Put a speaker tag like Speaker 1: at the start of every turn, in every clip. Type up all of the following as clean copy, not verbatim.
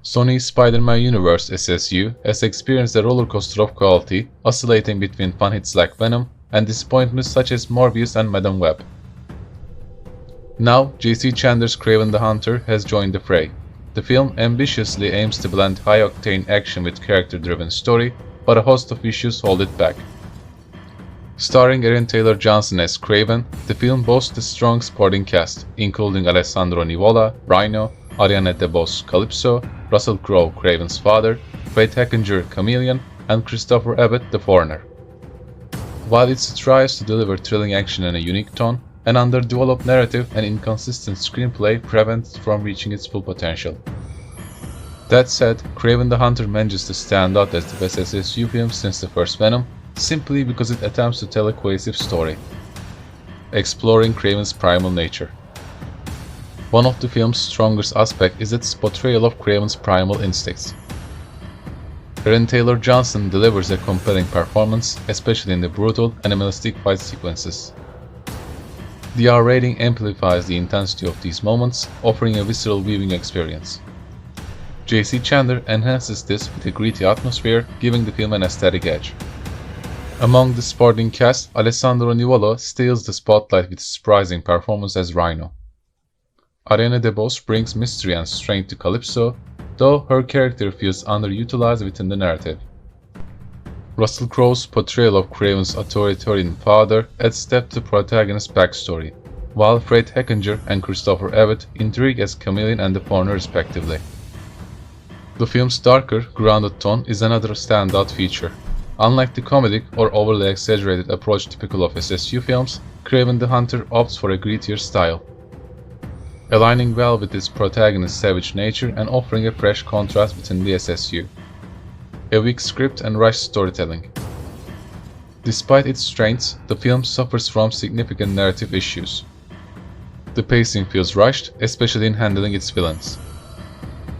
Speaker 1: Sony's Spider-Man Universe (SSU) has experienced a rollercoaster of quality, oscillating between fun hits like Venom and disappointments such as Morbius and Madam Web. Now, J.C. Chandler's Kraven the Hunter has joined the fray. The film ambitiously aims to blend high-octane action with character-driven story, but a host of issues hold it back. Starring Aaron Taylor Johnson as Kraven, the film boasts a strong supporting cast, including Alessandro Nivola, Rhino, Ariana DeBose Calypso, Russell Crowe Kraven's father, Fred Hackinger Chameleon, and Christopher Abbott the Foreigner. While it strives to deliver thrilling action in a unique tone, an underdeveloped narrative and inconsistent screenplay prevent it from reaching its full potential. That said, Kraven the Hunter manages to stand out as the best SSU film since the first Venom, simply because it attempts to tell a cohesive story, exploring Kraven's primal nature. One of the film's strongest aspects is its portrayal of Kraven's primal instincts. Aaron Taylor Johnson delivers a compelling performance, especially in the brutal, animalistic fight sequences. The R rating amplifies the intensity of these moments, offering a visceral viewing experience. J.C. Chandler enhances this with a gritty atmosphere, giving the film an aesthetic edge. Among the supporting cast, Alessandro Nivola steals the spotlight with his surprising performance as Rhino. Ariana DeBose brings mystery and strength to Calypso, though her character feels underutilized within the narrative. Russell Crowe's portrayal of Kraven's authoritarian father adds depth to the protagonist's backstory, while Fred Hackinger and Christopher Abbott intrigue as Chameleon and the Foreigner respectively. The film's darker, grounded tone is another standout feature. Unlike the comedic or overly exaggerated approach typical of SSU films, Kraven the Hunter opts for a grittier style, aligning well with its protagonist's savage nature and offering a fresh contrast within the SSU. A weak script and rushed storytelling. Despite its strengths, the film suffers from significant narrative issues. The pacing feels rushed, especially in handling its villains.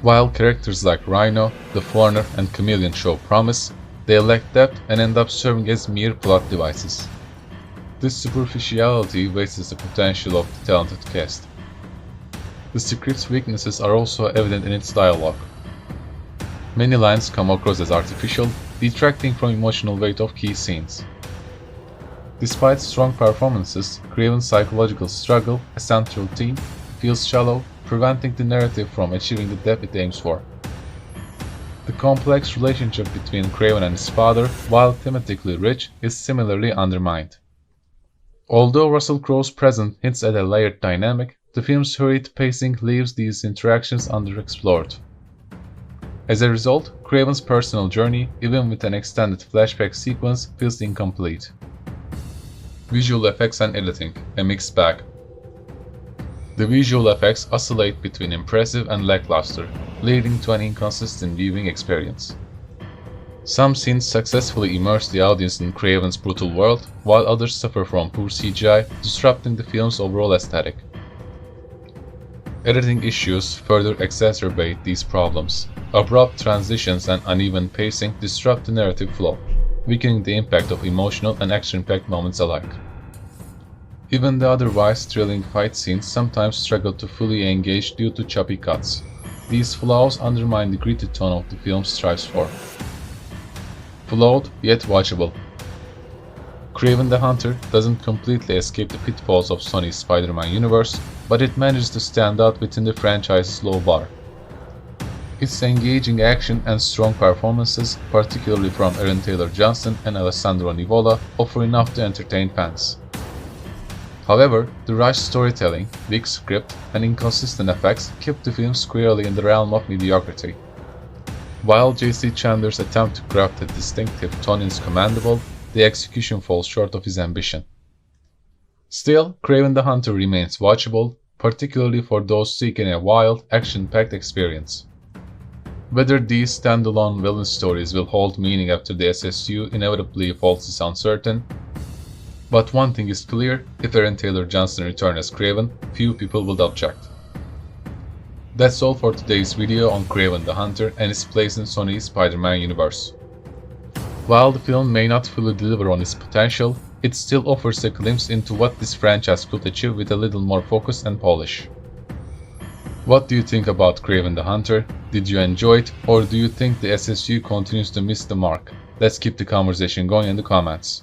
Speaker 1: While characters like Rhino, the Foreigner, and Chameleon show promise, they lack depth and end up serving as mere plot devices. This superficiality wastes the potential of the talented cast. The script's weaknesses are also evident in its dialogue. Many lines come across as artificial, detracting from emotional weight of key scenes. Despite strong performances, Kraven's psychological struggle, a central theme, feels shallow, preventing the narrative from achieving the depth it aims for. The complex relationship between Kraven and his father, while thematically rich, is similarly undermined. Although Russell Crowe's presence hints at a layered dynamic, the film's hurried pacing leaves these interactions underexplored. As a result, Kraven's personal journey, even with an extended flashback sequence, feels incomplete. Visual effects and editing, a mixed bag. The visual effects oscillate between impressive and lackluster, leading to an inconsistent viewing experience. Some scenes successfully immerse the audience in Kraven's brutal world, while others suffer from poor CGI, disrupting the film's overall aesthetic. Editing issues further exacerbate these problems. Abrupt transitions and uneven pacing disrupt the narrative flow, weakening the impact of emotional and action-packed moments alike. Even the otherwise thrilling fight scenes sometimes struggle to fully engage due to choppy cuts. These flaws undermine the gritty tone of the film strives for. Flawed, yet watchable. Kraven the Hunter doesn't completely escape the pitfalls of Sony's Spider-Man universe, but it manages to stand out within the franchise's low bar. Its engaging action and strong performances, particularly from Aaron Taylor Johnson and Alessandro Nivola, offer enough to entertain fans. However, the rushed storytelling, weak script, and inconsistent effects keep the film squarely in the realm of mediocrity. While J.C. Chandler's attempt to craft a distinctive tone is commendable, the execution falls short of his ambition. Still, Kraven the Hunter remains watchable, particularly for those seeking a wild, action-packed experience. Whether these standalone villain stories will hold meaning after the SSU inevitably falls is uncertain, but one thing is clear: if Aaron Taylor Johnson returns as Kraven, few people will object. That's all for today's video on Kraven the Hunter and its place in Sony's Spider-Man universe. While the film may not fully deliver on its potential, it still offers a glimpse into what this franchise could achieve with a little more focus and polish. What do you think about Kraven the Hunter? Did you enjoy it, or do you think the SSU continues to miss the mark? Let's keep the conversation going in the comments.